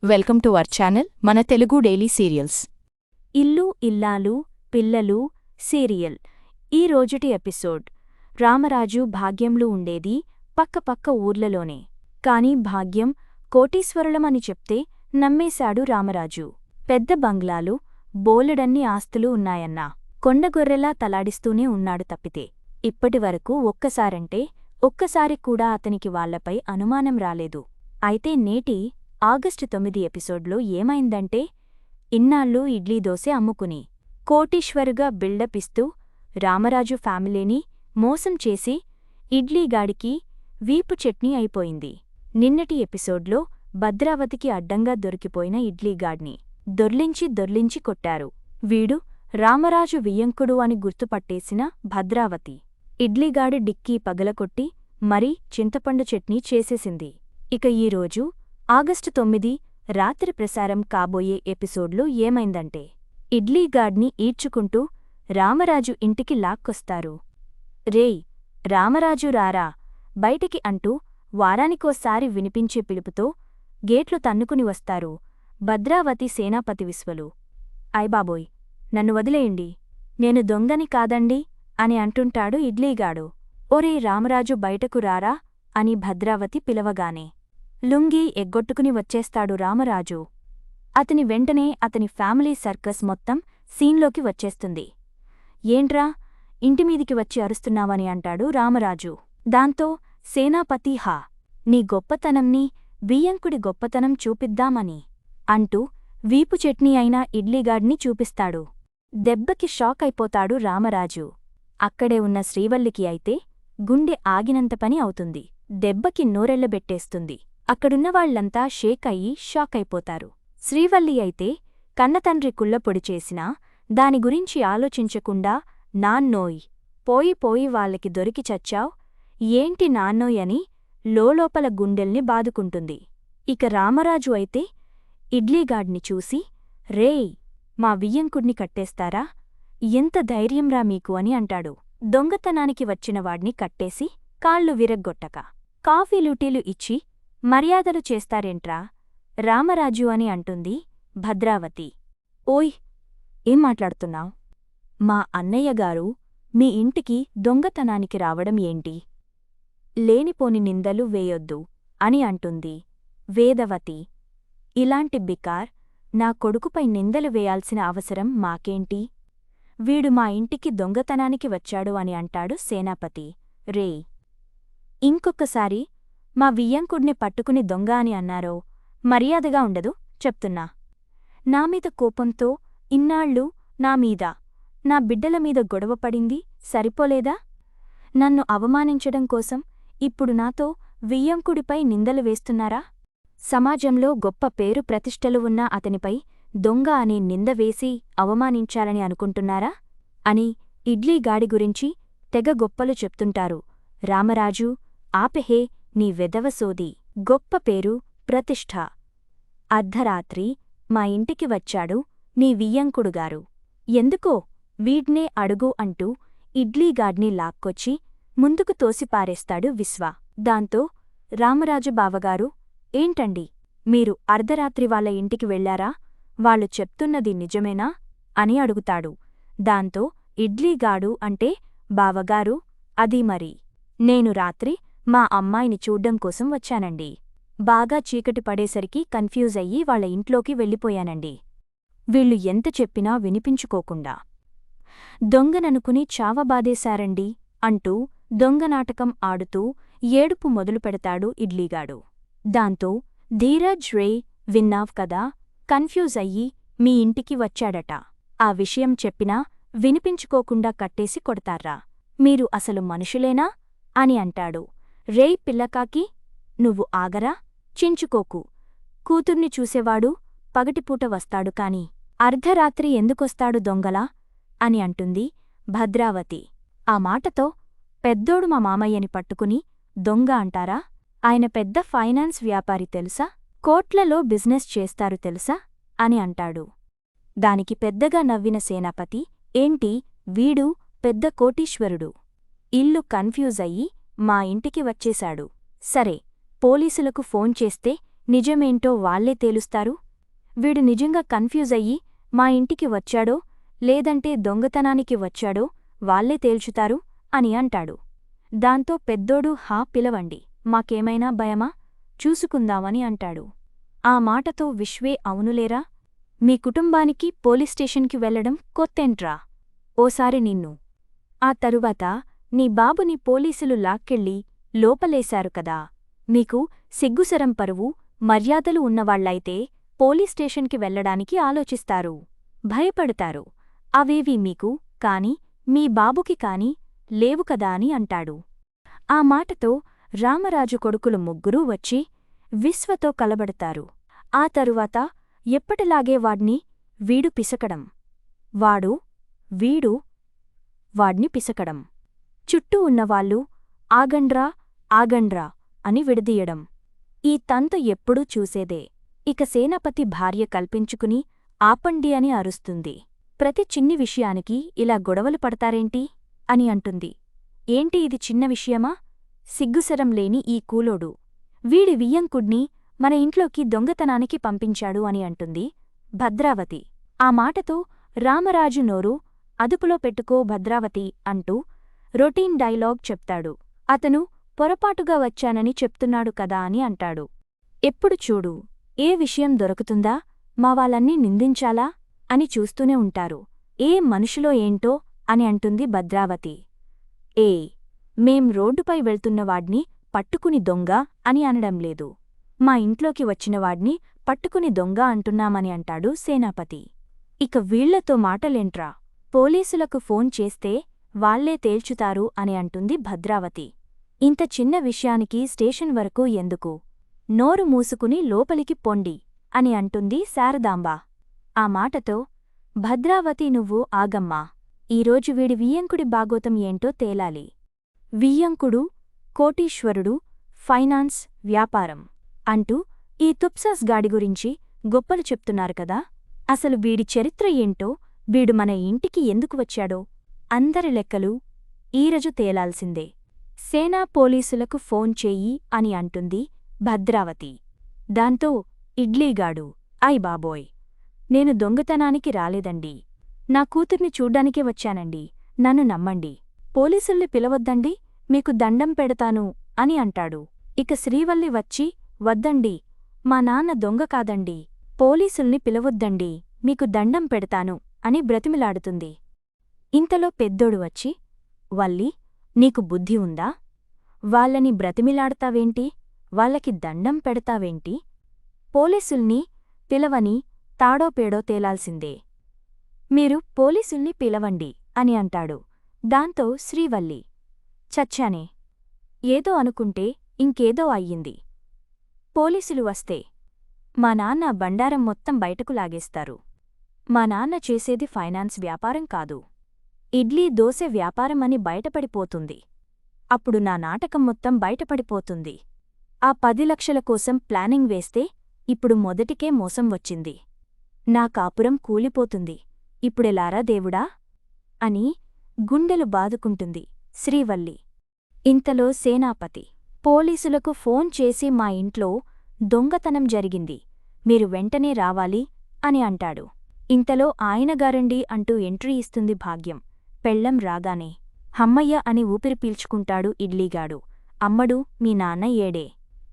Welcome to our channel మన Telugu daily serials. ఇల్లు ఇల్లాలు పిల్లలు సీరియల్ ఈ రోజుటి ఎపిసోడ్. రామరాజు భాగ్యంలు ఉండేది పక్కపక్క ఊర్లలోనే. కాని భాగ్యం కోటీశ్వరులమని చెప్తే నమ్మేశాడు రామరాజు. పెద్ద బంగ్లాలు, బోలెడన్ని ఆస్తులు ఉన్నాయన్నా కొండగొర్రెలా తలాడిస్తూనే ఉన్నాడు తప్పితే ఇప్పటివరకు ఒక్కసారి కూడా అతనికి వాళ్లపై అనుమానం రాలేదు. అయితే నేటి ఆగస్టు 9 ఎపిసోడ్లో ఏమైందంటే, ఇన్నాళ్ళు ఇడ్లీ దోశ అమ్ముకుని కోటీశ్వరుగా బిల్డప్ ఇస్తూ రామరాజు ఫ్యామిలీని మోసం చేసి ఇడ్లీగాడికి వీపు చట్నీ అయిపోయింది. నిన్నటి ఎపిసోడ్లో భద్రావతికి అడ్డంగా దొరికిపోయిన ఇడ్లీగాడ్ని దొర్లించి కొట్టారు. వీడు రామరాజు వియ్యంకుడు అని గుర్తుపట్టేసిన భద్రావతి ఇడ్లీగాడి డిక్కీ పగలకొట్టి మరీ చింతపండు చట్నీ చేసేసింది. ఇక ఈరోజు ఆగస్టు 9 రాత్రి ప్రసారం కాబోయే ఎపిసోడ్లో ఏమైందంటే, ఇడ్లీగాడ్ని ఈడ్చుకుంటూ రామరాజు ఇంటికి లాక్కొస్తారు. రేయ్ రామరాజు రారా బయటికి అంటూ వారానికోసారి వినిపించే పిలుపుతో గేట్లు తన్నుకుని వస్తారు భద్రావతి సేనాపతి విశ్వలు. ఐబాబోయ్ నన్ను వదిలేయండి, నేను దొంగని కాదండి అని అంటుంటాడు ఇడ్లీగాడు. ఒరే రామరాజు బయటకు రారా అని భద్రావతి పిలవగానే లుంగీ ఎగ్గొట్టుకుని వచ్చేస్తాడు రామరాజు. అతని వెంటనే అతని ఫ్యామిలీ సర్కస్ మొత్తం సీన్లోకి వచ్చేస్తుంది. ఏంట్రా ఇంటిమీదికి వచ్చి అరుస్తున్నావని అంటాడు రామరాజు. దాంతో సేనాపతి హా నీ గొప్పతనంని బియ్యంకుడి గొప్పతనం చూపిద్దామని అంటూ వీపు చట్నీ అయిన ఇడ్లీగాడ్ని చూపిస్తాడు. దెబ్బకి షాక్ అయిపోతాడు రామరాజు. అక్కడే ఉన్న శ్రీవల్లికి అయితే గుండె ఆగినంత పని అవుతుంది. దెబ్బకి నోరెళ్లబెట్టేస్తుంది. అక్కడున్నవాళ్లంతా షేక్ అయ్యి షాక్ అయిపోతారు. శ్రీవల్లి అయితే కన్నతండ్రి కుళ్ళపొడి చేసినా దాని గురించి ఆలోచించకుండా నాన్నోయ్ పోయి వాళ్ళకి దొరికి చచ్చావ్ ఏంటి నాన్నోయ్ అని లోలోపల గుండెల్ని బాదుకుంటుంది. ఇక రామరాజు అయితే ఇడ్లీగాడ్ని చూసి రేయ్ మా వియ్యంకుడ్ని కట్టేస్తారా, ఎంత ధైర్యంరా మీకు అని అంటాడు. దొంగతనానికి వచ్చినవాడ్ని కట్టేసి కాళ్ళు విరగ్గొట్టక కాఫీలూటీలు ఇచ్చి మర్యాదలు చేస్తారేంట్రా రామరాజు అని అంటుంది భద్రావతి. ఓయ్ ఏం మాట్లాడుతున్నావ్? మా అన్నయ్యగారు మీ ఇంటికి దొంగతనానికి రావడం ఏంటి? లేనిపోని నిందలు వేయొద్దు అని అంటుంది వేదవతి. ఇలాంటి బికార్ నా కొడుకుపై నిందలు వేయాల్సిన అవసరం మాకేంటి? వీడు మా ఇంటికి దొంగతనానికి వచ్చాడు అని అంటాడు సేనాపతి. రేయ్ ఇంకొక్కసారి మా వియ్యంకుడ్ని పట్టుకుని దొంగ అని అన్నారో మర్యాదగా ఉండదు చెప్తున్నా. నామీద కోపంతో ఇన్నాళ్ళు నామీద నా బిడ్డలమీద గొడవపడింది సరిపోలేదా? నన్ను అవమానించడం కోసం ఇప్పుడు నాతో వియ్యంకుడిపై నిందలు వేస్తున్నారా? సమాజంలో గొప్ప పేరు ప్రతిష్టలు ఉన్న అతనిపై దొంగ అనే నింద వేసి అవమానించాలని అనుకుంటున్నారా అని ఇడ్లీగాడి గురించి తెగ గొప్పలు చెప్తుంటారు. రామరాజు ఆపెహే నీ వెదవసోది, గొప్ప పేరు ప్రతిష్ఠ. అర్ధరాత్రి మా ఇంటికి వచ్చాడు నీ వియ్యంకుడుగారు, ఎందుకో వీడ్నే అడుగు అంటూ ఇడ్లీగాడ్ని లాక్కొచ్చి ముందుకు తోసిపారేస్తాడు విశ్వ. దాంతో రామరాజు బావగారు ఏంటండి మీరు అర్ధరాత్రి వాళ్ళ ఇంటికి వెళ్లారా, వాళ్ళు చెప్తున్నది నిజమేనా అని అడుగుతాడు. దాంతో ఇడ్లీగాడు అంటే బావగారు అది మరి నేను రాత్రి మా అమ్మాయిని చూడ్డం కోసం వచ్చానండి. బాగా చీకటి పడేసరికి కన్ఫ్యూజ్ అయ్యి వాళ్ళ ఇంట్లోకి వెళ్ళిపోయానండి. వీళ్ళు ఎంత చెప్పినా వినిపించుకోకుండా దొంగననుకుని చావబాదేశారండి అంటూ దొంగనాటకం ఆడుతూ ఏడుపు మొదలుపెడతాడు ఇడ్లీగాడు. దాంతో ధీరజ్ రే విన్నావ్ కదా, కన్ఫ్యూజ్ అయ్యి మీ ఇంటికి వచ్చాడట, ఆ విషయం చెప్పినా వినిపించుకోకుండా కట్టేసి కొడతారా, మీరు అసలు మనుషులేనా అని అంటాడు. రేయ్ పిల్లకాకి నువ్వు ఆగరా, చించుకోకు, కూతుర్ని చూసేవాడు పగటిపూట వస్తాడు కాని అర్ధరాత్రి ఎందుకొస్తాడు దొంగలా అని అంటుంది భద్రావతి. ఆ మాటతో పెద్దోడు మా మామయ్యని పట్టుకుని దొంగ అంటారా, ఆయన పెద్ద ఫైనాన్స్ వ్యాపారి తెలుసా, కోట్లలో బిజినెస్ చేస్తారు తెలుసా అని అంటాడు. దానికి పెద్దగా నవ్విన సేనాపతి ఏంటి వీడు పెద్ద కోటీశ్వరుడు, ఇల్లు కన్ఫ్యూజ్ అయ్యి మా ఇంటికి వచ్చేశాడు, సరే పోలీసులకు ఫోన్ చేస్తే నిజమేంటో వాళ్లే తేలుస్తారు. వీడు నిజంగా కన్ఫ్యూజ్ అయ్యి మా ఇంటికి వచ్చాడో లేదంటే దొంగతనానికి వచ్చాడో వాళ్లే తేల్చుతారు అని అంటాడు. దాంతో పెద్దోడు పిలవండి, మాకేమైనా భయమా, చూసుకుందామని అంటాడు. ఆ మాటతో విశ్వే అవునులేరా, మీ కుటుంబానికి పోలీస్ స్టేషన్కి వెళ్లడం కొత్తేంట్రా, ఓసారి నిన్ను, ఆ తరువాత నీ బాబుని పోలీసులు లాక్కెళ్ళి లోపలేశారు కదా, మీకు సిగ్గుసరం పరువు మర్యాదలు ఉన్నవాళ్లైతే పోలీస్ స్టేషన్కి వెళ్లడానికి ఆలోచిస్తారు, భయపడతారు. అవేవీ మీకు కాని మీ బాబుకి కాని లేవు కదా అని అంటాడు. ఆ మాటతో రామరాజు కొడుకులు ముగ్గురూ వచ్చి విశ్వతో కలబడతారు. ఆ తరువాత ఎప్పటిలాగే వాడ్ని వీడు పిసకడం, వాడ్ని పిసకడం, చుట్టూ ఉన్నవాళ్ళు ఆగండ్రా ఆగండ్రా అని విడదీయడం. ఈ తంతు ఎప్పుడూ చూసేదే. ఇక సేనాపతి భార్య కల్పించుకుని ఆపండి అని అరుస్తుంది. ప్రతి చిన్ని విషయానికి ఇలా గొడవలు పడతారేంటి అని అంటుంది. ఏంటి ఇది చిన్న విషయమా, సిగ్గుసరం లేని ఈ కూలోడు వీడి వియ్యంకుడ్ని మన ఇంట్లోకి దొంగతనానికి పంపించాడు అని అంటుంది భద్రావతి. ఆ మాటతో రామరాజు నోరు అదుపులో పెట్టుకో భద్రావతి అంటూ రొటీన్ డైలాగ్ చెప్తాడు. అతను పొరపాటుగా వచ్చానని చెప్తున్నాడు కదా అని అంటాడు. ఎప్పుడు చూడు ఏ విషయం దొరుకుతుందా, మా వాళ్ళన్నీ నిందించాలా అని చూస్తూనే ఉంటారు. ఏ మనుషులో ఏంటో అని అంటుంది భద్రావతి. మేం రోడ్డుపై వెళ్తున్నవాడ్ని పట్టుకుని దొంగ అని అనడం లేదు, మా ఇంట్లోకి వచ్చినవాడ్ని పట్టుకుని దొంగ అంటున్నామని అంటాడు సేనాపతి. ఇక వీళ్లతో మాటలేంట్రా, పోలీసులకు ఫోన్ చేస్తే వాళ్లే తేల్చుతారు అని అంటుంది భద్రావతి. ఇంత చిన్న విషయానికి స్టేషన్ వరకు ఎందుకు, నోరు మూసుకుని లోపలికి పొండి అని అంటుంది శారదాంబ. ఆ మాటతో భద్రావతి నువ్వు ఆగమ్మా, ఈరోజు వీడి వియ్యంకుడి బాగోతం ఏంటో తేలాలి. వియ్యంకుడు కోటీశ్వరుడు, ఫైనాన్స్ వ్యాపారం అంటూ ఈ తుప్సాస్ గాడి గురించి గొప్పలు చెప్తున్నారు కదా, అసలు వీడి చరిత్ర ఏంటో, వీడు మన ఇంటికి ఎందుకు వచ్చాడో అందరి లెక్కలు ఈరోజు తేలాల్సిందే. సేనా పోలీసులకు ఫోన్ చెయ్యి అని అంటుంది భద్రావతి. దాంతో ఇడ్లీగాడు అయ్ బాబోయ్, నేను దొంగతనానికి రాలేదండి, నా కూతుర్ని చూడ్డానికే వచ్చానండి, నన్ను నమ్మండి, పోలీసుల్ని పిలవద్దండి, మీకు దండం పెడతాను అని అంటాడు. ఇక శ్రీవల్లి వచ్చి వద్దండి, మా నాన్న దొంగ కాదండి, పోలీసుల్ని పిలవొద్దండి, మీకు దండం పెడతాను అని బ్రతిమిలాడుతుంది. ఇంతలో పెద్దోడు వచ్చి వల్లి, నీకు బుద్ధి ఉందా, వాళ్ళని బ్రతిమిలాడతావేంటి, వాళ్ళకి దండం పెడతావేంటి, పోలీసుల్ని పిలవని తాడోపేడో తేలాల్సిందే, మీరు పోలీసుల్ని పిలవండి అని అంటాడు. దాంతో శ్రీవల్లి, చచ్చానే, ఏదో అనుకుంటే ఇంకేదో అయ్యింది, పోలీసులు వస్తే మా నాన్న బండారం మొత్తం బయటకు లాగేస్తారు, మా నాన్న చేసేది ఫైనాన్స్ వ్యాపారం కాదు, ఇడ్లీ దోసె వ్యాపారం అని బయటపడిపోతుంది, అప్పుడు నా నాటకం మొత్తం బయటపడిపోతుంది, ఆ 10 లక్షల కోసం ప్లానింగ్ వేస్తే ఇప్పుడు మొదటికే మోసం వచ్చింది, నా కాపురం కూలిపోతుంది, ఇప్పుడెలారా దేవుడా అని గుండెలు బాదుకుంటుంది శ్రీవల్లి. ఇంతలో సేనాపతి పోలీసులకు ఫోన్ చేసి మా ఇంట్లో దొంగతనం జరిగింది, మీరు వెంటనే రావాలి అని అంటాడు. ఇంతలో ఆయనగారండి అంటూ ఎంట్రీ ఇస్తుంది భాగ్యం. పెళ్ళం రాగానే హమ్మయ్య అని ఊపిరి పీల్చుకుంటాడు ఇడ్లీగాడు. అమ్మడు, మీ నాన్న ఏడే,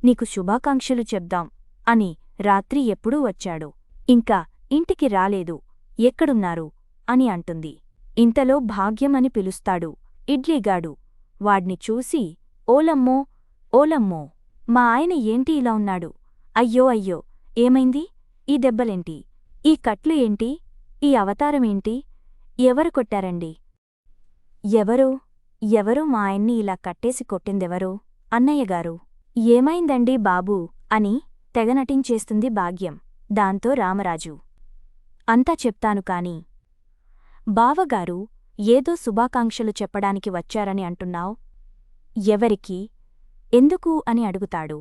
నీకు శుభాకాంక్షలు చెప్దాం అని రాత్రి ఎప్పుడూ వచ్చాడు, ఇంకా ఇంటికి రాలేదు, ఎక్కడున్నారు అని అంటుంది. ఇంతలో భాగ్యం అని పిలుస్తాడు ఇడ్లీగాడు. వాడ్ని చూసి ఓలమ్మో ఓలమ్మో, మా ఆయన ఏంటి ఇలా ఉన్నాడు, అయ్యో అయ్యో, ఏమైంది, ఈ దెబ్బలేంటి, ఈ కట్లు ఏంటి, ఈ అవతారమేంటి, ఎవరు కొట్టారండి, ఎవరు మా ఆయన్ని ఇలా కట్టేసి కొట్టిందెవరో, అన్నయ్యగారు, ఏమైందండి బాబూ అని తెగనటించేస్తుంది భాగ్యం. దాంతో రామరాజు, అంతా చెప్తాను కాని బావగారు ఏదో శుభాకాంక్షలు చెప్పడానికి వచ్చారని అంటున్నావ్, ఎవరికి, ఎందుకు అని అడుగుతాడు.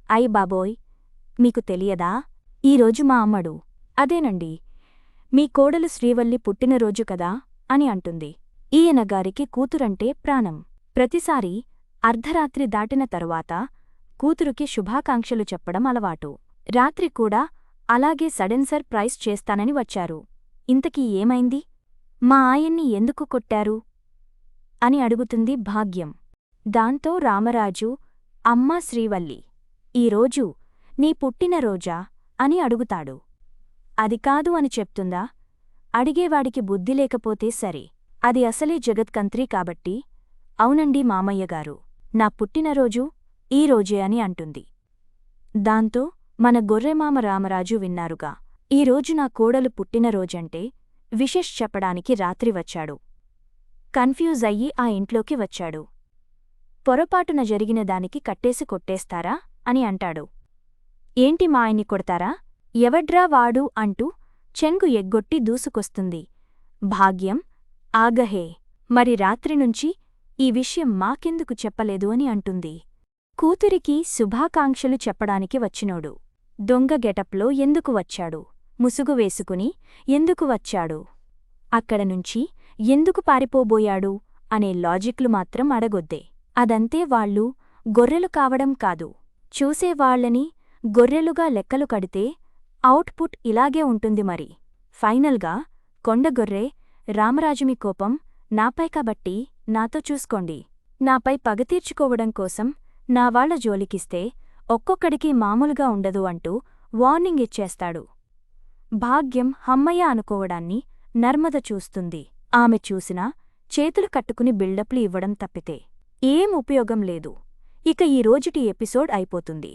అయ్ బాబోయ్, మీకు తెలియదా, ఈరోజు మా అమ్మడు, అదేనండి మీ కోడలు శ్రీవల్లి పుట్టినరోజు కదా అని అంటుంది. ఈయనగారికి కూతురంటే ప్రాణం, ప్రతిసారీ అర్ధరాత్రి దాటిన తరువాత కూతురుకి శుభాకాంక్షలు చెప్పడం అలవాటు. రాత్రి కూడా అలాగే సడన్ సర్ప్రైజ్ చేస్తానని వచ్చారు. ఇంతకీ ఏమైంది? మా ఆయన్ని ఎందుకు కొట్టారు? అని అడుగుతుంది భాగ్యం. దాంతో రామరాజు, అమ్మా శ్రీవల్లి, ఈరోజు నీ పుట్టినరోజా అని అడుగుతాడు. అది కాదు అని చెప్తుందా? అడిగేవాడికి బుద్ధి లేకపోతే సరే. అది అసలే జగత్కంత్రి కాబట్టి, అవునండి మామయ్యగారు, నా పుట్టినరోజు ఈరోజే అని అంటుంది. దాంతో మన గొర్రెమామ రామరాజు విన్నారుగా, ఈరోజు నా కోడలు పుట్టినరోజంటే విషెష్ చెప్పడానికి రాత్రి వచ్చాడు. కన్ఫ్యూజ్ అయ్యి ఆ ఇంట్లోకి వచ్చాడు. పొరపాటున జరిగిన దానికి కట్టేసి కొట్టేస్తారా అని అంటాడు. ఏంటి మా ఆయన్ని కొడతారా? ఎవడ్రా వాడు అంటూ చెంగు ఎగ్గొట్టి దూసుకొస్తుంది. భాగ్యం, ఆగహే, మరి రాత్రినుంచి ఈ విషయం మాకెందుకు చెప్పలేదు అని అంటుంది. కూతురికి శుభాకాంక్షలు చెప్పడానికి వచ్చినోడు దొంగ గెటప్లో ఎందుకు వచ్చాడు? ముసుగు వేసుకుని ఎందుకు వచ్చాడు? అక్కడనుంచి ఎందుకు పారిపోబోయాడు అనే లాజిక్లు మాత్రం అడగొద్దే. అదంతే వాళ్ళు గొర్రెలు కావడం కాదు. చూసేవాళ్లని గొర్రెలుగా లెక్కలు కడితే అవుట్పుట్ ఇలాగే ఉంటుంది మరి. ఫైనల్గా కొండగొర్రె, రామరాజుమి కోపం నాపై కాబట్టి నాతో చూసుకోండి. నాపై పగ తీర్చుకోవడం కోసం నా వాళ్ల జోలికిస్తే ఒక్కొక్కడికి మామూలుగా ఉండదు అంటూ వార్నింగ్ ఇచ్చేస్తాడు. భాగ్యం హమ్మయ్య అనుకోవడాన్ని నర్మద చూస్తుంది. ఆమె చూసినా చేతులు కట్టుకుని బిల్డప్లు ఇవ్వడం తప్పితే ఏం ఉపయోగం లేదు. ఇక ఈ రోజుటి ఎపిసోడ్ అయిపోతుంది.